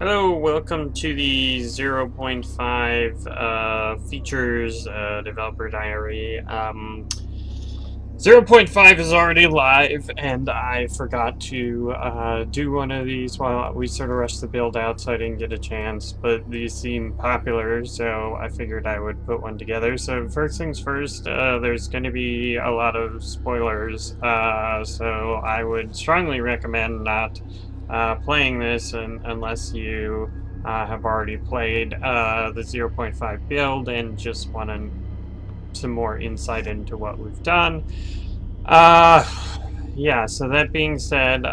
Hello, welcome to the zero point 0.5 features developer diary. 0.5 is already live, and I forgot to do one of these while we sort of rushed the build out, so I didn't get a chance. But these seem popular, so I figured I would put one together. So first things first, there's going to be a lot of spoilers, so I would strongly recommend not playing this unless you have already played the zero point 0.5 build and just want some more insight into what we've done. Uh, yeah, so that being said,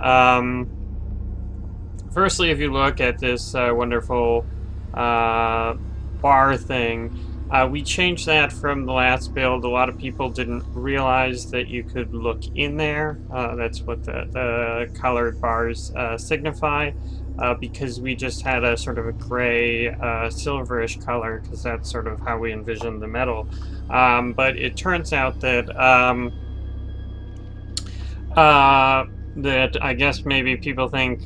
firstly, if you look at this wonderful bar thing, we changed that from the last build. A lot of people didn't realize that you could look in there. That's what the colored bars signify, because we just had a sort of a gray, silverish color, because that's sort of how we envisioned the metal. But it turns out that that I guess maybe people think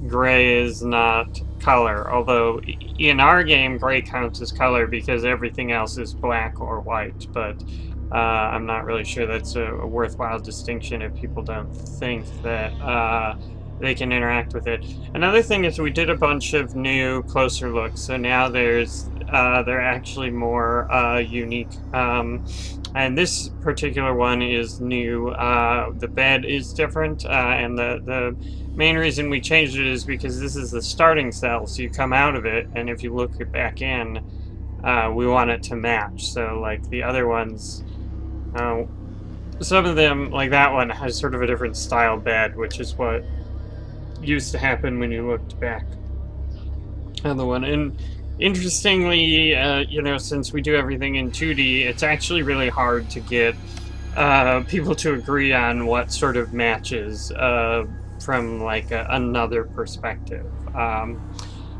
gray is not color, although in our game gray counts as color because everything else is black or white, but I'm not really sure that's a worthwhile distinction if people don't think that they can interact with it. Another thing is we did a bunch of new closer looks, so now they're actually more unique. And this particular one is new. The bed is different, and the main reason we changed it is because this is the starting cell, so you come out of it, and if you look back in, we want it to match. So like the other ones, some of them, like that one, has sort of a different style bed, which is what used to happen when you looked back on the one. And interestingly, since we do everything in 2D, it's actually really hard to get people to agree on what sort of matches from like another perspective.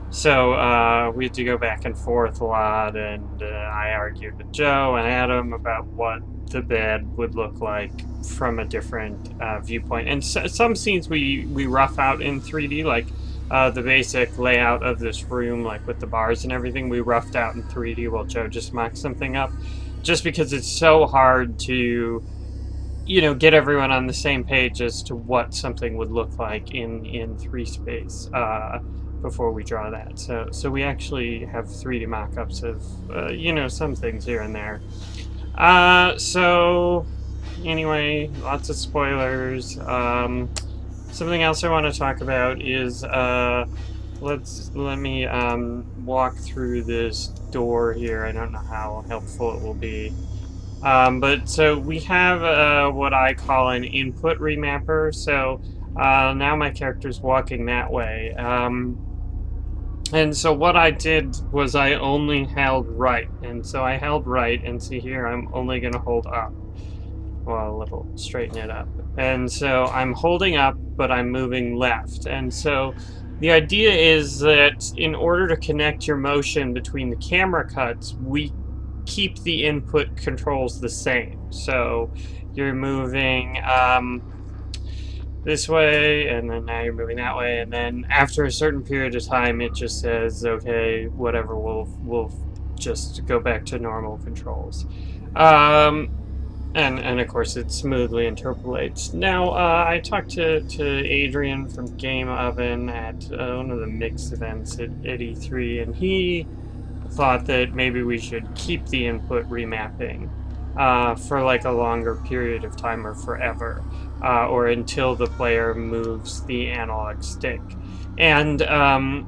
So we had to go back and forth a lot, and I argued with Joe and Adam about what the bed would look like from a different viewpoint. And some scenes we rough out in 3D, like the basic layout of this room, like with the bars and everything, we roughed out in 3D while Joe just mocked something up, just because it's so hard to, get everyone on the same page as to what something would look like in 3 space before we draw that. So we actually have 3D mock-ups of, some things here and there. So anyway, lots of spoilers. Something else I want to talk about is let me walk through this door here. I don't know how helpful it will be. But so we have what I call an input remapper. So now my character's walking that way. And so what I did was I only held right. And so I held right, and see here, I'm only going to hold up. Well, a little straighten it up. And so I'm holding up, but I'm moving left. And so the idea is that in order to connect your motion between the camera cuts, we keep the input controls the same. So you're moving this way, and then now you're moving that way, and then after a certain period of time it just says, okay, whatever, we'll just go back to normal controls. And of course it smoothly interpolates. Now, I talked to Adrian from Game Oven at one of the mix events at E3, and he thought that maybe we should keep the input remapping for like a longer period of time, or forever, or until the player moves the analog stick. And I've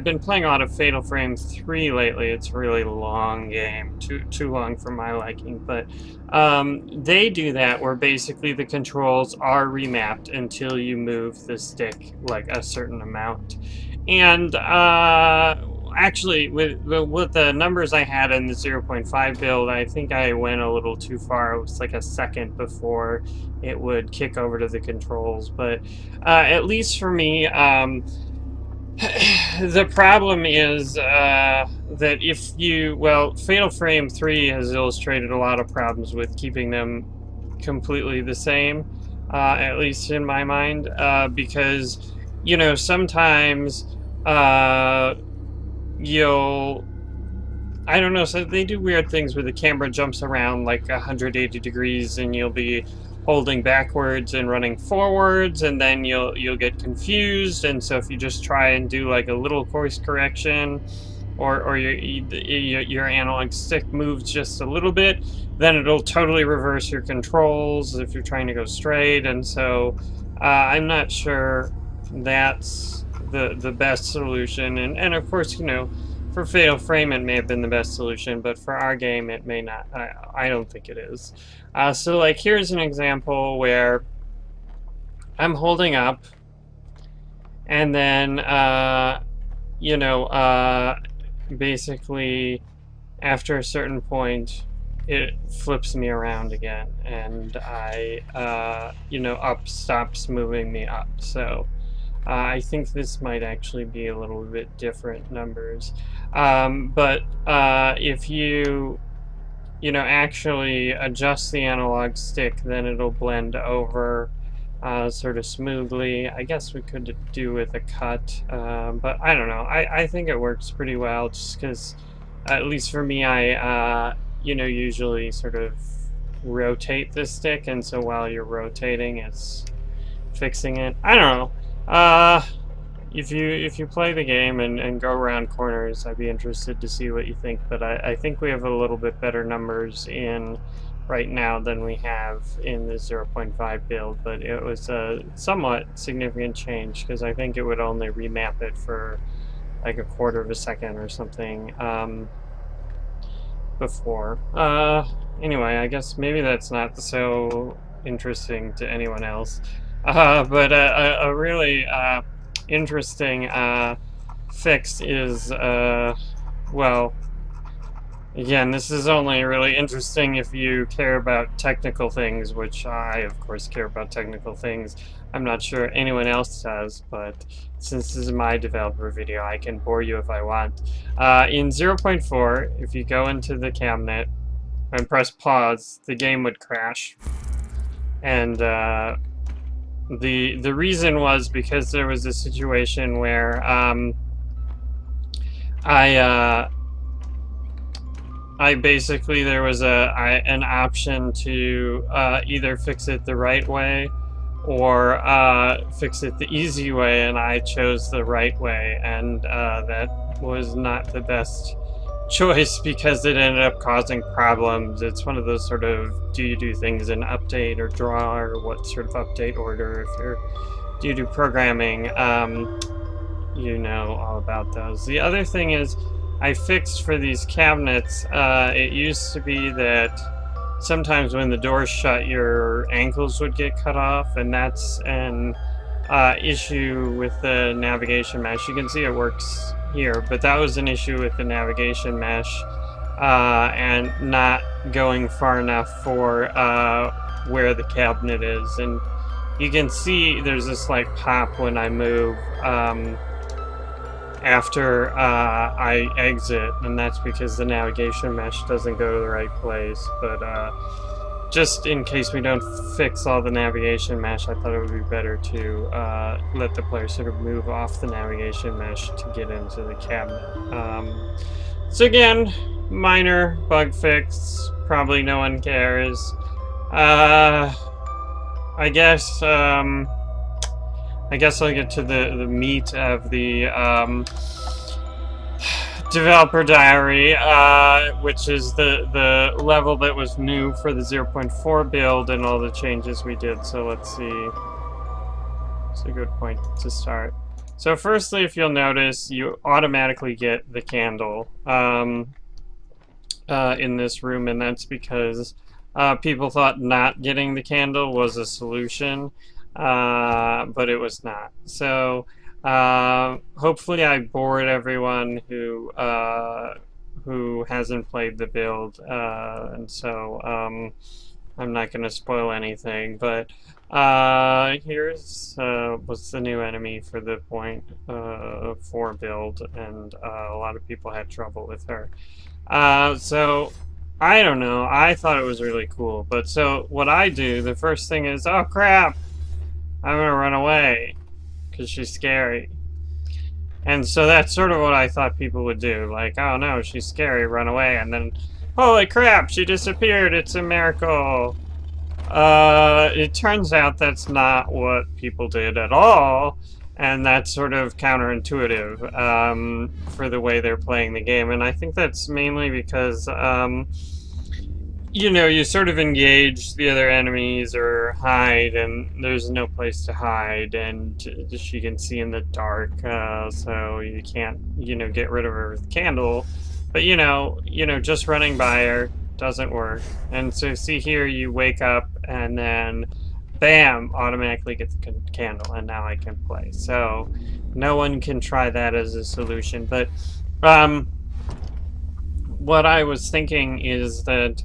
been playing a lot of Fatal Frame 3 lately. It's a really long game, too long for my liking, but they do that where basically the controls are remapped until you move the stick like a certain amount. And actually, with the numbers I had in the 0.5 build, I think I went a little too far. It was like a second before it would kick over to the controls, but at least for me, the problem is that if you, Fatal Frame 3 has illustrated a lot of problems with keeping them completely the same. at least in my mind, because, you know, sometimes you'll, I don't know, so they do weird things where the camera jumps around like 180 degrees and you'll be holding backwards and running forwards, and then you'll get confused. And so if you just try and do like a little course correction, or your analog stick moves just a little bit, then it'll totally reverse your controls if you're trying to go straight. And so I'm not sure that's the best solution. And of course, you know, for Fatal Frame, it may have been the best solution, but for our game, it may not. I don't think it is. So, like, here's an example where I'm holding up, and then, you know, basically, after a certain point, it flips me around again, and you know, up stops moving me up. So, I think this might actually be a little bit different numbers. But if you know, actually adjust the analog stick, then it'll blend over sort of smoothly. I guess we could do with a cut, but I don't know. I think it works pretty well, just because, at least for me, I you know, usually sort of rotate the stick, and so while you're rotating, it's fixing it. I don't know. If you play the game and go around corners, I'd be interested to see what you think. But I think we have a little bit better numbers in right now than we have in the 0.5 build. But it was a somewhat significant change, because I think it would only remap it for like a quarter of a second or something before. Anyway, I guess maybe that's not so interesting to anyone else. But a really interesting fix is, well, again, this is only really interesting if you care about technical things, which I, of course, care about technical things. I'm not sure anyone else does, but since this is my developer video, I can bore you if I want. In 0.4, if you go into the cabinet and press pause, the game would crash. And the reason was because there was a situation where I basically, there was an option to either fix it the right way or fix it the easy way, and I chose the right way, and that was not the best choice because it ended up causing problems. It's one of those sort of, do you do things in update or draw, or what sort of update order? Do you do programming? You know all about those. The other thing is, I fixed for these cabinets, it used to be that sometimes when the doors shut, your ankles would get cut off, and that's an issue with the navigation mesh. You can see it works here, but that was an issue with the navigation mesh and not going far enough for where the cabinet is. And you can see there's a slight pop when I move after I exit, and that's because the navigation mesh doesn't go to the right place. But just in case we don't fix all the navigation mesh, I thought it would be better to let the player sort of move off the navigation mesh to get into the cabinet. So again, minor bug fix, probably no one cares. I guess I'll get to the meat of the developer diary, which is the level that was new for the 0.4 build and all the changes we did. So let's see. It's a good point to start. So firstly, if you'll notice, you automatically get the candle in this room, and that's because people thought not getting the candle was a solution. But it was not. So hopefully I bored everyone who hasn't played the build, and so I'm not going to spoil anything. But here's what's the new enemy for the 0.4 build, and a lot of people had trouble with her. So I don't know. I thought it was really cool. But so what I do, the first thing is, oh crap! I'm gonna run away because she's scary. And so that's sort of what I thought people would do. Like, oh no, she's scary, run away. And then, holy crap, she disappeared. It's a miracle. It turns out that's not what people did at all. And that's sort of counterintuitive for the way they're playing the game. And I think that's mainly because you know, you sort of engage the other enemies or hide, and there's no place to hide, and she can see in the dark, so you can't, you know, get rid of her with candle. But just running by her doesn't work. And so see here, you wake up, and then bam, automatically get the candle, and now I can play. So no one can try that as a solution, but what I was thinking is that,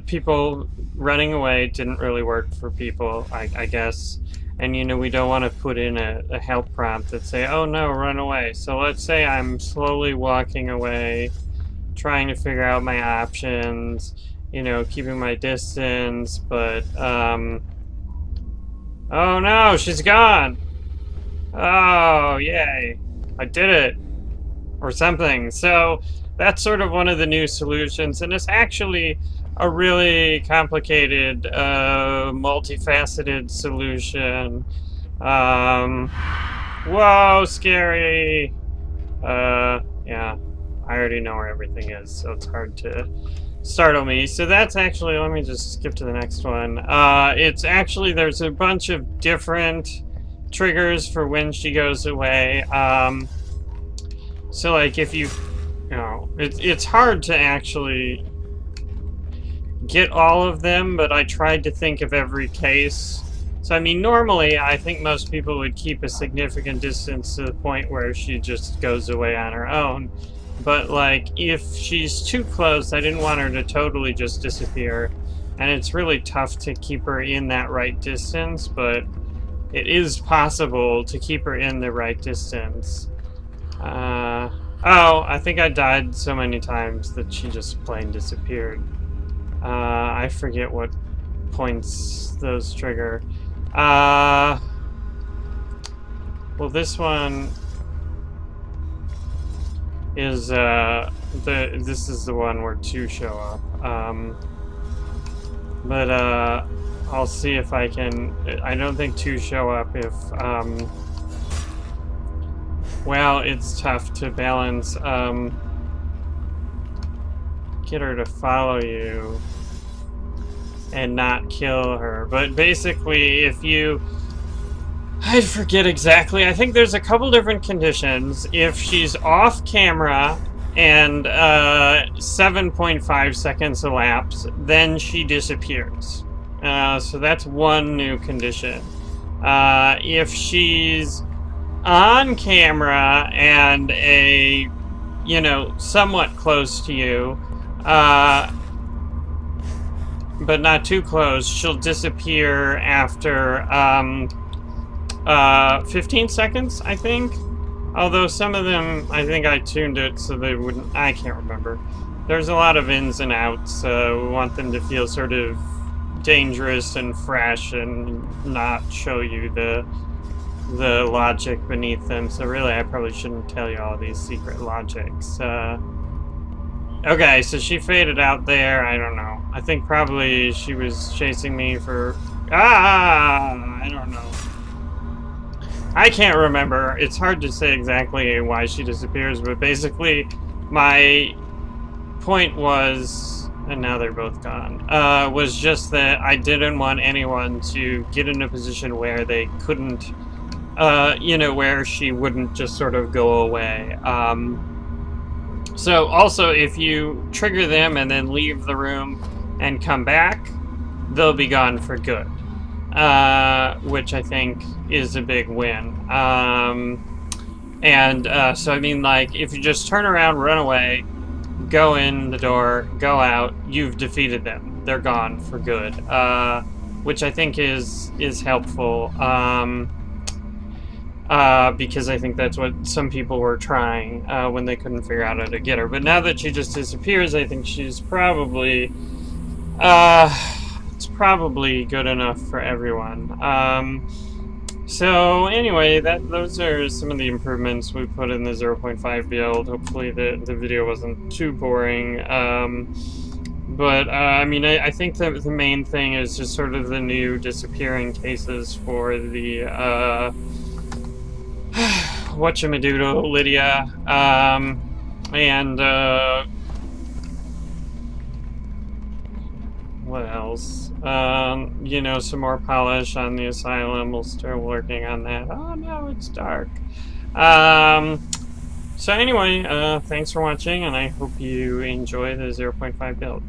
people running away didn't really work for people, I guess. And, we don't want to put in a help prompt that say, oh no, run away. So let's say I'm slowly walking away, trying to figure out my options, keeping my distance, but, oh no, she's gone! Oh, yay. I did it. Or something. So that's sort of one of the new solutions, and it's actually a really complicated, multifaceted solution. Whoa, scary! Yeah, I already know where everything is, so it's hard to startle me. So that's actually, let me just skip to the next one. It's actually, there's a bunch of different triggers for when she goes away. So, like, if it's hard to actually get all of them, but I tried to think of every case. So, I mean, normally, I think most people would keep a significant distance to the point where she just goes away on her own. But, like, if she's too close, I didn't want her to totally just disappear. And it's really tough to keep her in that right distance, but it is possible to keep her in the right distance. I think I died so many times that she just plain disappeared. I forget what points those trigger. Well, this one is, this is the one where 2 show up. But I'll see if I can, I don't think 2 show up if, well, it's tough to balance, get her to follow you and not kill her. But basically, if you... I forget exactly. I think there's a couple different conditions. If she's off camera and 7.5 seconds elapse, then she disappears. So that's one new condition. If she's on camera and somewhat close to you, but not too close, she'll disappear after 15 seconds, I think. Although some of them, I think I tuned it so they wouldn't, I can't remember. There's a lot of ins and outs, so we want them to feel sort of dangerous and fresh and not show you the logic beneath them. So really, I probably shouldn't tell you all these secret logics. Okay, so she faded out there. I don't know. I think probably she was chasing me for... I don't know. I can't remember. It's hard to say exactly why she disappears, but basically my point was, and now they're both gone, was just that I didn't want anyone to get in a position where they couldn't, where she wouldn't just sort of go away. So also, if you trigger them and then leave the room and come back, they'll be gone for good. Which I think is a big win. So I mean, like, if you just turn around, run away, go in the door, go out, you've defeated them. They're gone for good. Which I think is helpful. Because I think that's what some people were trying when they couldn't figure out how to get her. But now that she just disappears, I think she's probably it's probably good enough for everyone. So anyway, those are some of the improvements we put in the 0.5 build. Hopefully the video wasn't too boring. But I mean, I think that the main thing is just sort of the new disappearing cases for the whatchamadoodle, Lydia, and what else? You know, some more polish on the asylum. We'll start working on that. Oh no, it's dark. So anyway, thanks for watching, and I hope you enjoy the 0.5 build.